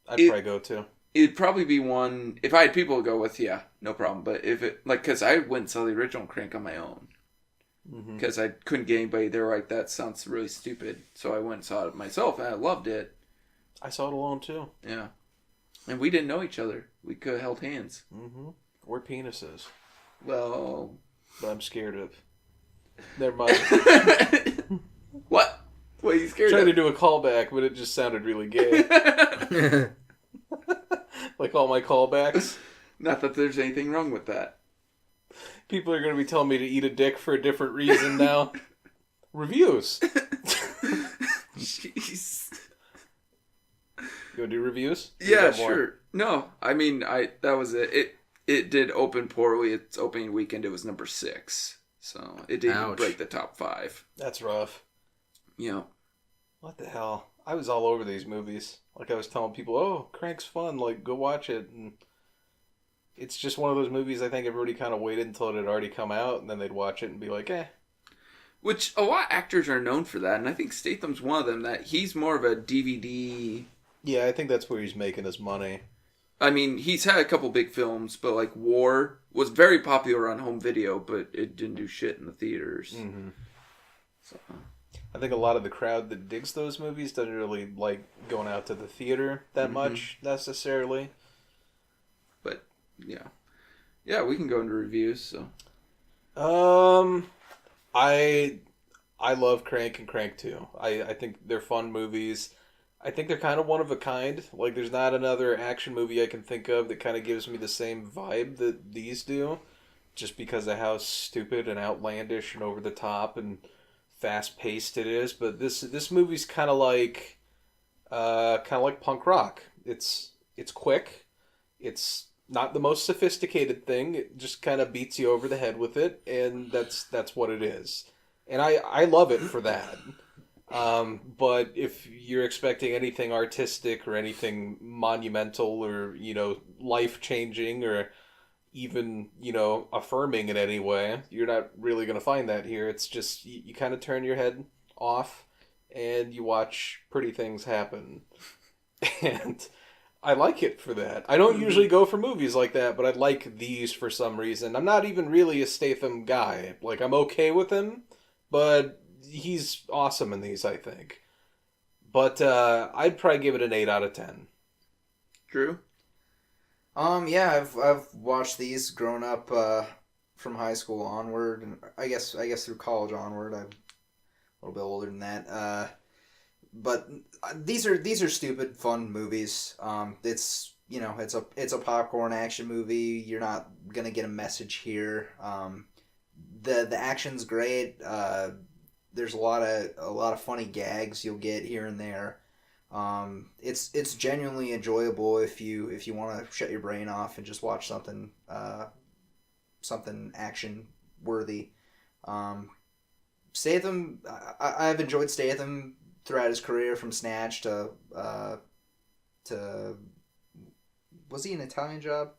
I'd probably go too. It'd probably be one, if I had people to go with, yeah, no problem. But if it, like, because I went and saw the original Crank on my own. Because I couldn't get anybody there like that sounds really stupid. So I went and saw it myself, and I loved it. I saw it alone too. Yeah. And we didn't know each other. We could have held hands. Or penises. Well. But I'm scared of. Never mind. What? What are you scared of? Tried to do a callback, but it just sounded really gay. Like all my callbacks. Not that there's anything wrong with that. People are going to be telling me to eat a dick for a different reason now. Reviews. Jeez. You want to do reviews? Yeah, sure. No, I mean, that was it. It did open poorly. Its opening weekend, it was number 6. So it didn't break the top 5. That's rough. Yeah. What the hell? I was all over these movies. Like I was telling people, oh, Crank's fun. Like, go watch it. And it's just one of those movies I think everybody kind of waited until it had already come out, and then they'd watch it and be like, eh. Which, a lot of actors are known for that, and I think Statham's one of them, that he's more of a DVD... Yeah, I think that's where he's making his money. I mean, he's had a couple big films, but like War was very popular on home video, but it didn't do shit in the theaters. Mm-hmm. So... I think a lot of the crowd that digs those movies doesn't really like going out to the theater that much necessarily. But yeah, we can go into reviews. So, I love Crank and Crank 2. I think they're fun movies. I think they're kind of one of a kind. Like, there's not another action movie I can think of that kind of gives me the same vibe that these do, just because of how stupid and outlandish and over the top and fast paced it is. But this movie's kind of like punk rock. It's quick. It's not the most sophisticated thing. It just kind of beats you over the head with it, and that's what it is. And I love it for that. But if you're expecting anything artistic or anything monumental or, life changing or even, affirming in any way, you're not really going to find that here. It's just, you kind of turn your head off and you watch pretty things happen. And I like it for that. I don't usually go for movies like that, but I like these for some reason. I'm not even really a Statham guy. Like, I'm okay with him, but he's awesome in these, I think. But I'd probably give it an 8 out of 10. Drew? Yeah, I've watched these growing up from high school onward, and I guess through college onward. I'm a little bit older than that. But these are stupid fun movies. It's it's a popcorn action movie. You're not gonna get a message here. The action's great. There's a lot of funny gags you'll get here and there. It's genuinely enjoyable if you want to shut your brain off and just watch something action worthy. Statham, I've enjoyed Statham throughout his career, from Snatch to was he an Italian Job?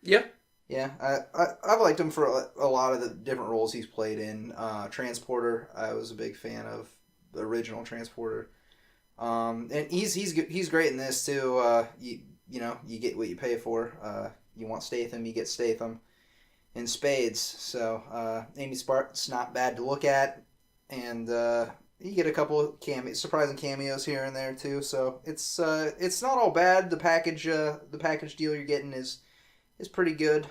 Yeah. Yeah, I've liked him for a lot of the different roles he's played in. Transporter, I was a big fan of the original Transporter. And he's great in this too. You get what you pay for. You want Statham, you get Statham in spades. So Amy Spart's not bad to look at, and you get a couple of surprising cameos here and there too. So it's not all bad. The package deal you're getting is pretty good.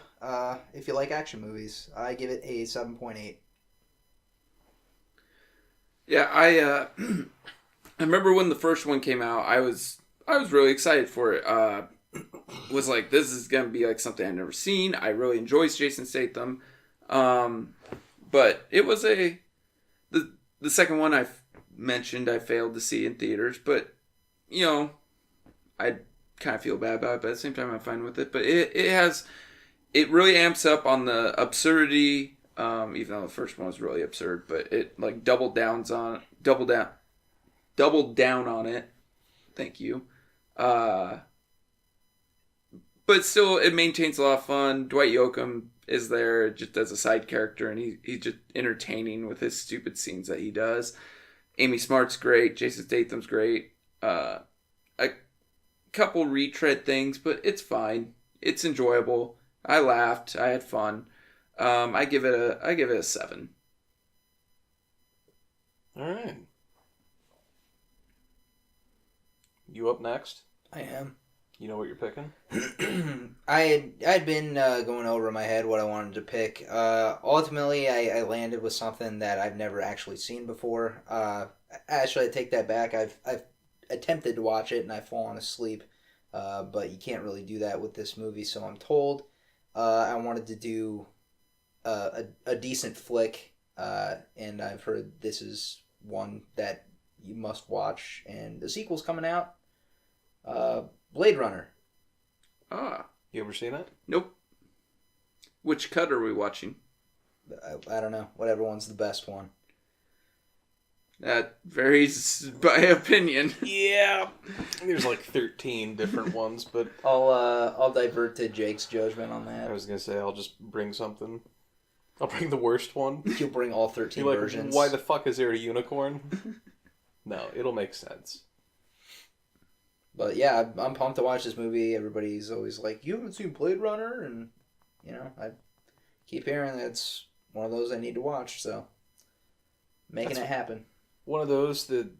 If you like action movies, I give it a 7.8. Yeah, I remember when the first one came out. I was really excited for it. Was like, this is gonna be like something I've never seen. I really enjoy Jason Statham, but it was the second one I mentioned I failed to see in theaters. But I kind of feel bad about it, but at the same time I'm fine with it. But it really amps up on the absurdity, even though the first one was really absurd, but it like doubled down on it. Thank you. But still, it maintains a lot of fun. Dwight Yoakam is there just as a side character, and he's just entertaining with his stupid scenes that he does. Amy Smart's great. Jason Statham's great. A couple retread things, but it's fine. It's enjoyable. I laughed. I had fun. I give it a 7. All right. You up next? I am. You know what you're picking? I had been going over in my head what I wanted to pick. Ultimately, I landed with something that I've never actually seen before. Actually, I take that back. I've attempted to watch it and I've fallen asleep, but you can't really do that with this movie. So I'm told I wanted to do a decent flick, and I've heard this is one that you must watch. And the sequel's coming out. Blade Runner. Ah. You ever seen it? Nope. Which cut are we watching? I don't know. Whatever one's the best one. That varies by opinion. Yeah. There's like 13 different ones, but I'll divert to Jake's judgment on I that. was gonna say I'll just bring something. I'll bring the worst one. You'll bring all 13 You're like, versions. why the fuck is there a unicorn? No, it'll make sense. But yeah, I'm pumped to watch this movie. Everybody's always like, you haven't seen Blade Runner? And, I keep hearing that it's one of those I need to watch, so making it happen. One of those that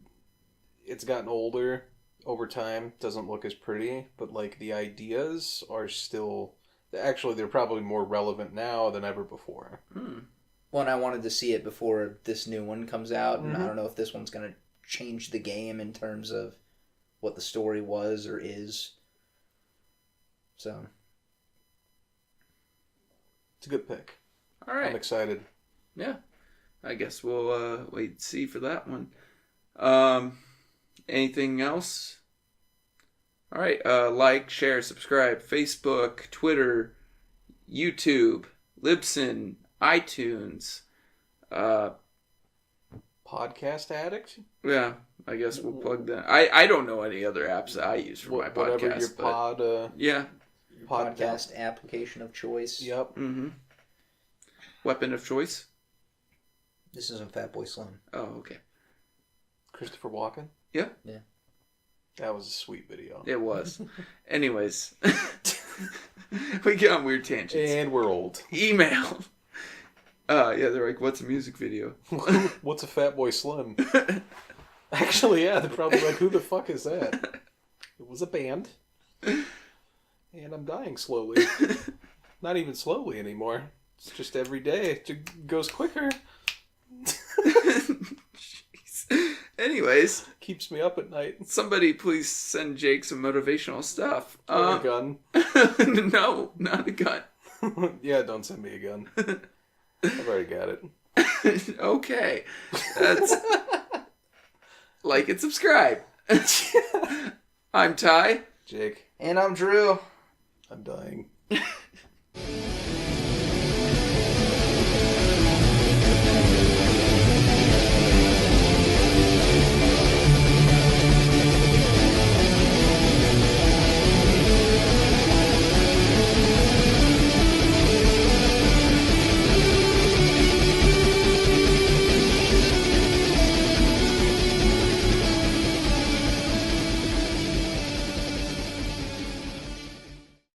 it's gotten older over time, doesn't look as pretty, but like the ideas are still... Actually, they're probably more relevant now than ever before. Well, and I wanted to see it before this new one comes out, and I don't know if this one's going to change the game in terms of what the story was or is. So, It's a good pick. All right. I'm excited. Yeah. I guess we'll wait and see for that one. Anything else? All right. Like, share, subscribe. Facebook, Twitter, YouTube, Libsyn, iTunes. Podcast addict? Yeah, I guess we'll plug that. I don't know any other apps that I use for my Whatever podcast. your pod... yeah. podcast application of choice. Yep. Mm-hmm. Weapon of choice? This isn't Fatboy Slim. Oh, okay. Christopher Walken? Yeah. Yeah. That was a sweet video. It was. Anyways. We get on weird tangents. And we're old. Email. Yeah, they're like, what's a music video? What's a Fatboy Slim? Actually, yeah, they're probably like, who the fuck is that? It was a band. And I'm dying slowly. Not even slowly anymore. It's just every day. It goes quicker. Jeez. Anyways. Keeps me up at night. Somebody please send Jake some motivational stuff. Or a gun. No, not a gun. Yeah, don't send me a gun. I've already got it. Okay. That's... Like and subscribe. I'm Ty. Jake. And I'm Drew. I'm dying.